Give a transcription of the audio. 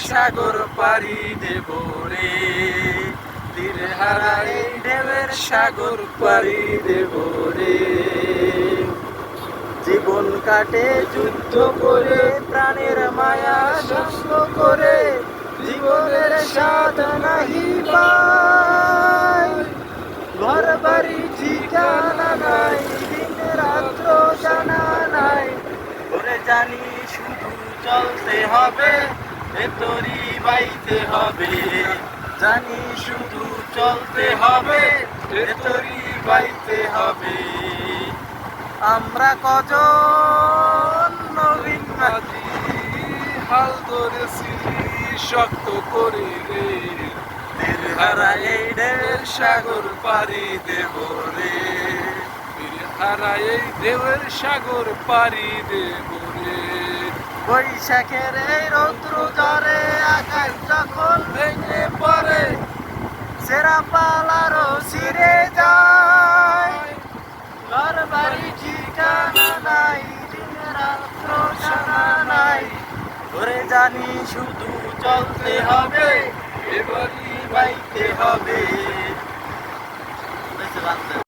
সাগর পাড়ি দেব রে, তীর হারা এই ঢেউয়ের সাগর পাড়ি দেব রে। জীবন কাটে যুদ্ধ করে, প্রাণের মায়া সঙ্গ করে, জীবনের স্বাদ নাহি পাই। ঘর বাড়ি ঠিকানা নাই, দিন রাত্র জানা নাই, ওরে জানি শুধু চলতে হবে, ভেতরি বাইতে হবে। জানি শুধু চলতে হবে, ভেতরি বাইতে হবে। আমরা কজন নবীন মাঝি, হাল ধরেছি শক্ত করে রে, তীর হারা এই ঢেউয়ের সাগর পাড়ি দেব রে। তীর হারা এই ঢেউয়ের সাগর পাড়ি দেব রে। বৈশাখের এই রৌদ্র জ্বরে আকাশ যখন ভেঙে পড়ে, সেরা পালারও ছিঁড়ে যায়। ঘর বাড়ি ঠিকানা নাই, দিন রাত্র জানা নাই, ওরে জানি শুধু চলতে হবে, এবারই বাইতে হবে।